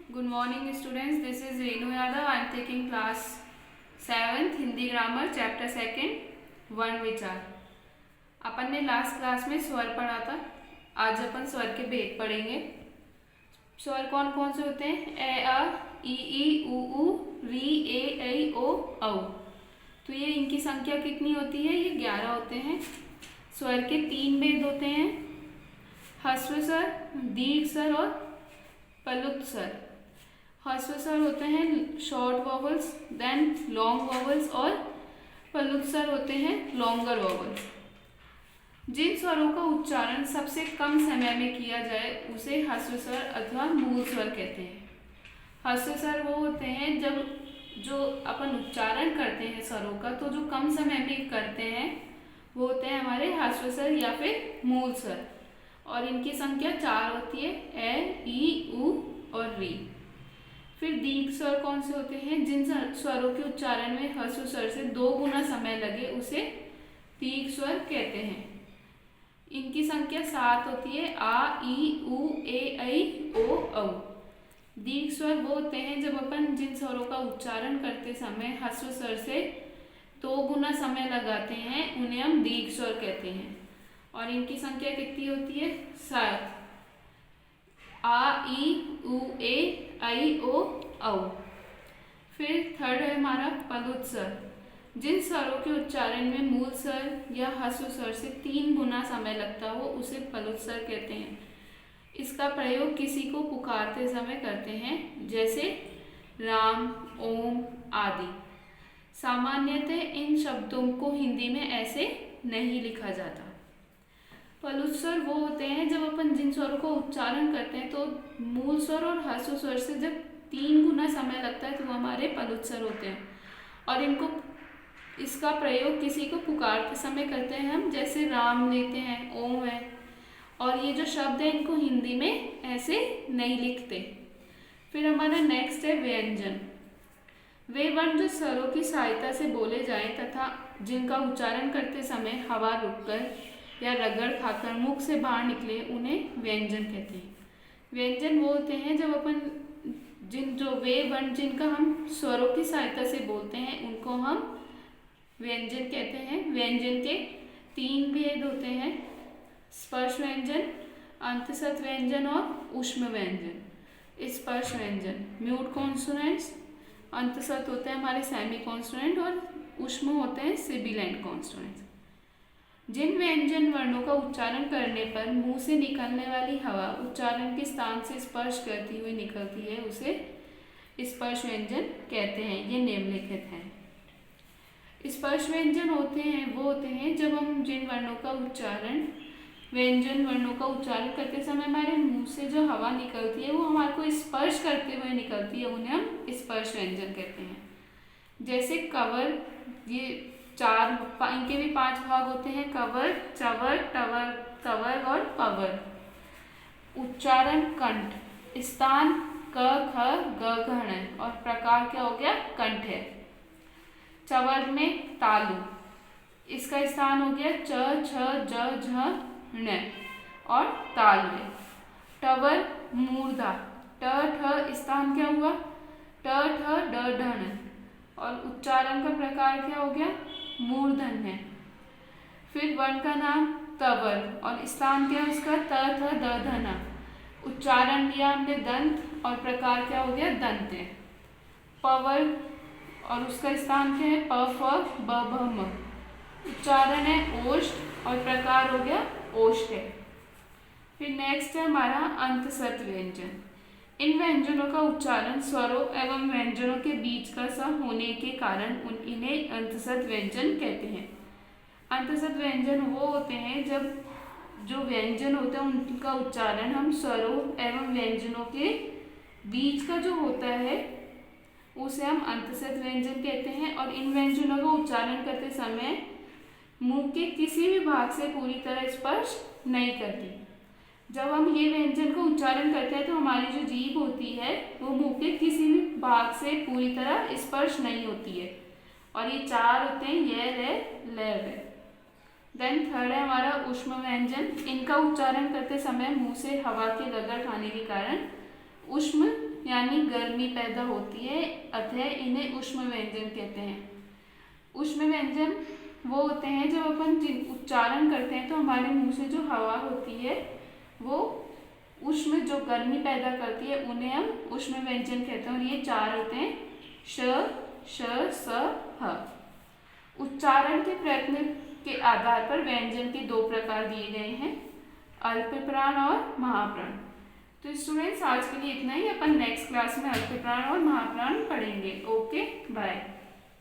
Good morning students, this is Renu Yadav. I am taking class 7th Hindi grammar chapter second वर्ण विचार। अपन ने last class में स्वर पढ़ा था। आज अपन स्वर के भेद पढ़ेंगे। स्वर कौन कौन से होते हैं? ए आ ई उ री ए ऐ ओ औ। तो ये इनकी संख्या कितनी होती है? ये 11 होते हैं। स्वर के 3 भेद होते हैं, ह्रस्व स्वर, दीर्घ स्वर और प्लुत स्वर। ह्रस्व स्वर होते हैं short vowels, then long vowels, और प्लुत स्वर होते हैं लॉन्गर वॉवल्स। जिन स्वरों का उच्चारण सबसे कम समय में किया जाए उसे ह्रस्व स्वर अथवा मूल स्वर कहते हैं। ह्रस्व स्वर वो होते हैं जब जो अपन उच्चारण करते हैं स्वरों का, तो जो कम समय में करते हैं वो होते हैं हमारे ह्रस्व स्वर या फिर मूल स्वर। और इनकी संख्या 4 होती है, ए, ई, उ और री। फिर दीर्घ स्वर कौन से होते हैं? जिन स्वरों के उच्चारण में ह्रस्व स्वर से 2 गुना समय लगे उसे दीर्घ स्वर कहते हैं। इनकी संख्या 7 होती है, आ, ई, उ, ए, ऐ, ओ, औ। दीर्घ स्वर वो होते हैं जब अपन जिन स्वरों का उच्चारण करते समय ह्रस्व स्वर से 2 गुना समय लगाते हैं उन्हें हम दीर्घ स्वर कहते हैं। और इनकी संख्या कितनी होती है? 7, आ, ई, उ, ए, ऐ, ओ, औ। फिर थर्ड है हमारा प्लुत स्वर। जिन स्वरों के उच्चारण में मूल स्वर या ह्रस्व स्वर से 3 गुना समय लगता हो उसे प्लुत स्वर कहते हैं। इसका प्रयोग किसी को पुकारते समय करते हैं, जैसे राम, ओम आदि। सामान्यतः इन शब्दों को हिंदी में ऐसे नहीं लिखा जाता। प्लुत स्वर वो होते हैं जब अपन जिन स्वरों को उच्चारण करते हैं तो मूल स्वर और ह्रस्व स्वर से जब 3 गुना समय लगता है तो वो हमारे प्लुत स्वर होते हैं। और इसका प्रयोग किसी को पुकारते समय करते हैं हम, जैसे राम लेते हैं, ओम है। और ये जो शब्द है इनको हिंदी में ऐसे नहीं लिखते। फिर हमारा नेक्स्ट है व्यंजन। वे वर्ण जो स्वरों की सहायता से बोले जाएं तथा जिनका उच्चारण करते समय हवा रुककर या रगड़ खाकर मुख से बाहर निकले उन्हें व्यंजन कहते हैं। व्यंजन वो होते हैं जब अपन वे वर्ण जिनका हम स्वरों की सहायता से बोलते हैं उनको हम व्यंजन कहते हैं। व्यंजन के 3 भेद होते हैं, स्पर्श व्यंजन, अंतसत व्यंजन और ऊष्म व्यंजन। स्पर्श व्यंजन म्यूट कॉन्सोनेंट्स, अंतसत होते हैं हमारे सेमी कॉन्सोनेंट और ऊष्म होते हैं सिबिलेंट कॉन्सोनेंट्स। जिन व्यंजन वर्णों का उच्चारण करने पर मुंह से निकलने वाली हवा उच्चारण के स्थान से स्पर्श करती हुई निकलती है उसे स्पर्श व्यंजन कहते हैं। ये निम्नलिखित हैं। स्पर्श व्यंजन वो होते हैं जब हम जिन वर्णों का उच्चारण व्यंजन वर्णों का उच्चारण करते समय हमारे मुंह से जो हवा निकलती है वो हमारे को स्पर्श करते हुए निकलती है, उन्हें हम स्पर्श व्यंजन कहते हैं। जैसे कवर, ये 4 इनके भी 5 भाग होते हैं, कवर, चवर, टवर, तवर और पवर। उच्चारण कंठ, स्थान क, ख, ग, घ, ण और प्रकार क्या हो गया? कंठ है। चवर में तालु, इसका स्थान हो गया च, छ, ज, झ, ण और ताल में। टवर मूर्धा, ट, ठ स्थान क्या हुआ? ट, ठ, ड, ढ, ण और उच्चारण का प्रकार क्या हो गया? मूर्धन है। फिर वर्ण का नाम तवर और स्थान क्या है उसका? त, थ, द, ध, न। उच्चारण लिया हमने दंत और प्रकार क्या हो गया? दंत है। पवर और उसका स्थान क्या है? प, फ, ब, भ, म। उच्चारण है ओष्ठ और प्रकार हो गया ओष्ठ है। फिर नेक्स्ट है हमारा अंतसत व्यंजन। इन व्यंजनों का उच्चारण स्वरों एवं व्यंजनों के बीच का सा होने के कारण इन्हें अंतसत व्यंजन कहते हैं। अंतसत व्यंजन वो होते हैं जब जो व्यंजन होते हैं उनका उच्चारण हम स्वरों एवं व्यंजनों के बीच का जो होता है उसे हम अंतसत व्यंजन कहते हैं। और इन व्यंजनों का उच्चारण करते समय मुंह के किसी भी भाग से पूरी तरह स्पर्श नहीं करती। जब हम ये व्यंजन का उच्चारण करते हैं तो हमारी जो जीभ होती है वो मुंह के किसी भी भाग से पूरी तरह स्पर्श नहीं होती है। और ये 4 होते हैं, य, रे, ल, रे। देन थर्ड है हमारा ऊष्म व्यंजन। इनका उच्चारण करते समय मुंह से हवा के रगड़ खाने के कारण उष्म यानी गर्मी पैदा होती है, अतः इन्हें उष्म व्यंजन कहते हैं। उष्म व्यंजन वो होते हैं जब अपन उच्चारण करते हैं तो हमारे मुंह से जो हवा होती है वो उष्म जो गर्मी पैदा करती है उन्हें हम उष्म व्यंजन कहते हैं। और ये 4 होते हैं श, श, स, ह। उच्चारण के प्रयत्न के आधार पर व्यंजन के 2 प्रकार दिए गए हैं, अल्पप्राण और महाप्राण। तो स्टूडेंट्स आज के लिए इतना ही, अपन नेक्स्ट क्लास में अल्पप्राण और महाप्राण पढ़ेंगे। Okay, bye.